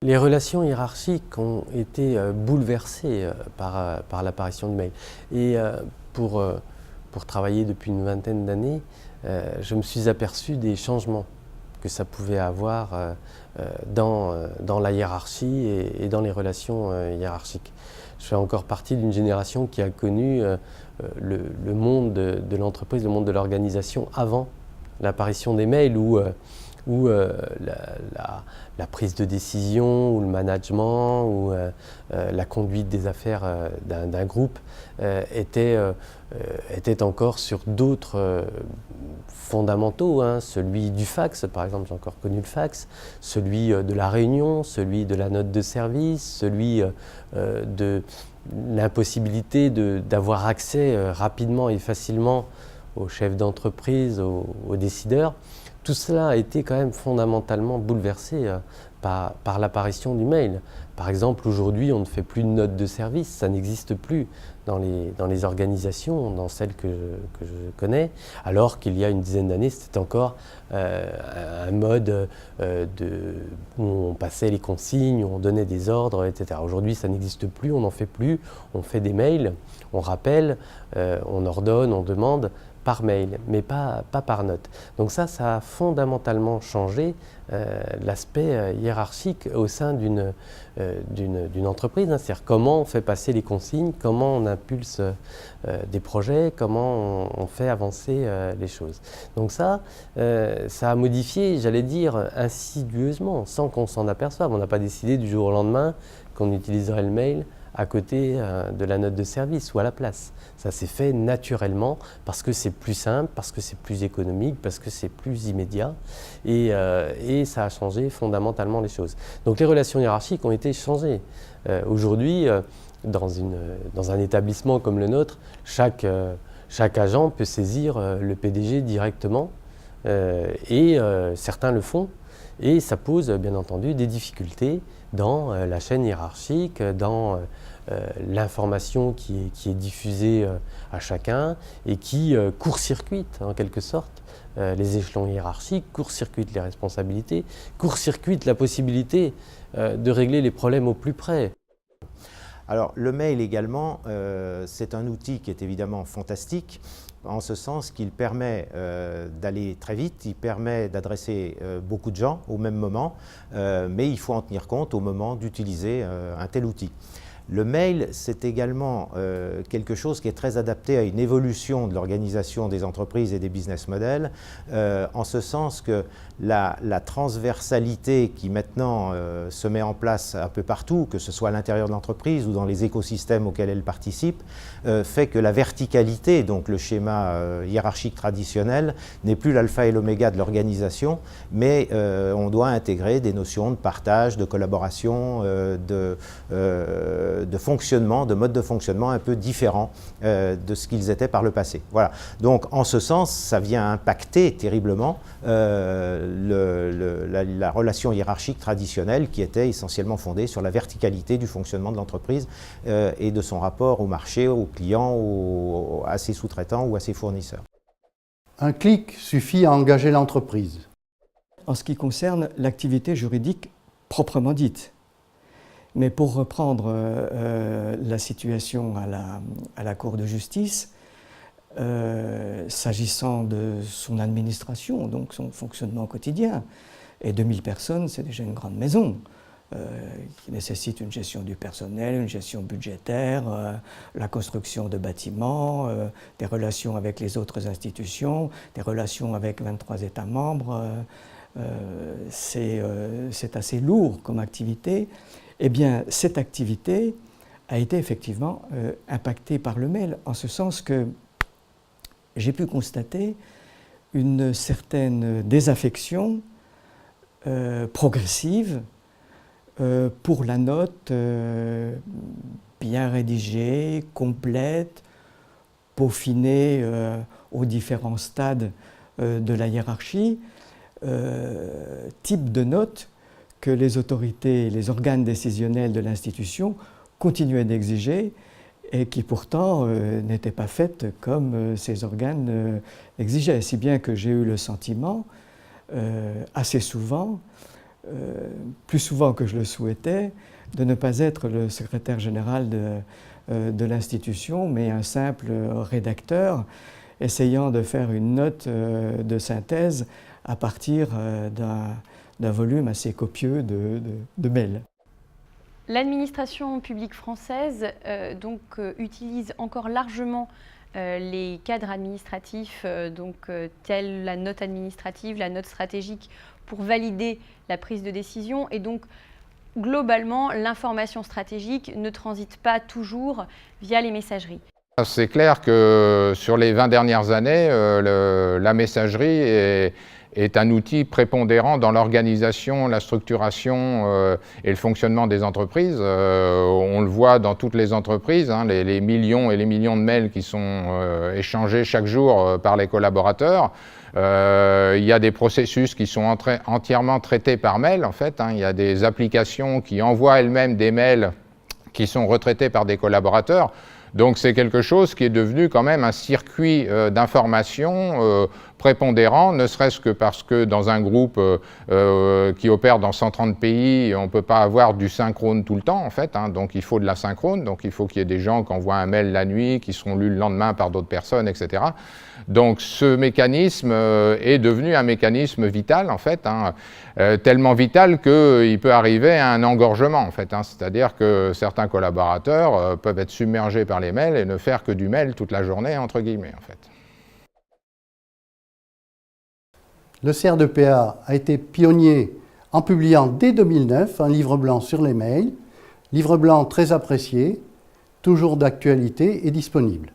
Les relations hiérarchiques ont été bouleversées par l'apparition du mail. Et pour travailler depuis une vingtaine d'années, je me suis aperçu des changements que ça pouvait avoir dans la hiérarchie et dans les relations hiérarchiques. Je fais encore partie d'une génération qui a connu le monde de l'entreprise, le monde de l'organisation avant l'apparition des mails où la prise de décision, ou le management, ou la conduite des affaires d'un groupe était encore sur d'autres fondamentaux, hein, celui du fax, par exemple, j'ai encore connu le fax, celui de la réunion, celui de la note de service, celui de l'impossibilité d'avoir accès rapidement et facilement aux chefs d'entreprise, aux décideurs. Tout cela a été quand même fondamentalement bouleversé par l'apparition du mail. Par exemple, aujourd'hui, on ne fait plus de notes de service, ça n'existe plus dans les organisations, dans celles que je connais, alors qu'il y a une dizaine d'années, c'était encore un mode où on passait les consignes, où on donnait des ordres, etc. Aujourd'hui, ça n'existe plus, on n'en fait plus, on fait des mails, on rappelle, on ordonne, on demande, par mail, mais pas par note. Donc ça a fondamentalement changé l'aspect hiérarchique au sein d'une entreprise, hein. C'est-à-dire comment on fait passer les consignes, comment on impulse des projets, comment on fait avancer les choses. Donc ça a modifié, j'allais dire, insidieusement, sans qu'on s'en aperçoive. On n'a pas décidé du jour au lendemain qu'on utiliserait le mail à côté de la note de service ou à la place. Ça s'est fait naturellement parce que c'est plus simple, parce que c'est plus économique, parce que c'est plus immédiat et ça a changé fondamentalement les choses. Donc les relations hiérarchiques ont été changées. Aujourd'hui, dans un établissement comme le nôtre, chaque agent peut saisir le PDG directement et certains le font. Et ça pose bien entendu des difficultés dans la chaîne hiérarchique, dans l'information qui est diffusée à chacun et qui court-circuite en quelque sorte les échelons hiérarchiques, court-circuite les responsabilités, court-circuite la possibilité de régler les problèmes au plus près. Alors le mail également, c'est un outil qui est évidemment fantastique, en ce sens qu'il permet d'aller très vite, il permet d'adresser beaucoup de gens au même moment, mais il faut en tenir compte au moment d'utiliser un tel outil. Le mail, c'est également quelque chose qui est très adapté à une évolution de l'organisation des entreprises et des business models, en ce sens que la transversalité qui maintenant se met en place un peu partout, que ce soit à l'intérieur de l'entreprise ou dans les écosystèmes auxquels elle participe, fait que la verticalité, donc le schéma hiérarchique traditionnel, n'est plus l'alpha et l'oméga de l'organisation, mais on doit intégrer des notions de partage, de collaboration, de fonctionnement, de modes de fonctionnement un peu différents de ce qu'ils étaient par le passé. Voilà. Donc en ce sens, ça vient impacter terriblement la relation hiérarchique traditionnelle qui était essentiellement fondée sur la verticalité du fonctionnement de l'entreprise et de son rapport au marché, aux clients, à ses sous-traitants ou à ses fournisseurs. Un clic suffit à engager l'entreprise. En ce qui concerne l'activité juridique proprement dite. Mais pour reprendre la situation à la Cour de justice, s'agissant de son administration, donc son fonctionnement quotidien, et 2000 personnes, c'est déjà une grande maison qui nécessite une gestion du personnel, une gestion budgétaire, la construction de bâtiments, des relations avec les autres institutions, des relations avec 23 États membres. C'est assez lourd comme activité. Eh bien, cette activité a été effectivement impactée par le mail, en ce sens que j'ai pu constater une certaine désaffection progressive pour la note bien rédigée, complète, peaufinée aux différents stades de la hiérarchie, type de note que les autorités, les organes décisionnels de l'institution continuaient d'exiger et qui pourtant n'étaient pas faites comme ces organes exigeaient. Si bien que j'ai eu le sentiment, assez souvent, plus souvent que je le souhaitais, de ne pas être le secrétaire général de l'institution, mais un simple rédacteur essayant de faire une note de synthèse à partir d'un volume assez copieux de mails. L'administration publique française utilise encore largement les cadres administratifs, tels la note administrative, la note stratégique, pour valider la prise de décision. Et donc, globalement, l'information stratégique ne transite pas toujours via les messageries. C'est clair que sur les 20 dernières années, la messagerie est un outil prépondérant dans l'organisation, la structuration et le fonctionnement des entreprises. On le voit dans toutes les entreprises, hein, les millions et les millions de mails qui sont échangés chaque jour par les collaborateurs. Il y a des processus qui sont entièrement traités par mail, en fait. Hein. Il y a des applications qui envoient elles-mêmes des mails qui sont retraités par des collaborateurs. Donc c'est quelque chose qui est devenu quand même un circuit d'information prépondérant, ne serait-ce que parce que dans un groupe qui opère dans 130 pays, on ne peut pas avoir du synchrone tout le temps en fait, hein, donc il faut de l'asynchrone, donc il faut qu'il y ait des gens qui envoient un mail la nuit, qui seront lus le lendemain par d'autres personnes, etc. Donc ce mécanisme est devenu un mécanisme vital en fait, hein, tellement vital qu'il peut arriver à un engorgement en fait, hein, c'est-à-dire que certains collaborateurs peuvent être submergés par les mails et ne faire que du mail toute la journée entre guillemets en fait. Le CRDPA a été pionnier en publiant dès 2009 un livre blanc sur les mails, livre blanc très apprécié, toujours d'actualité et disponible.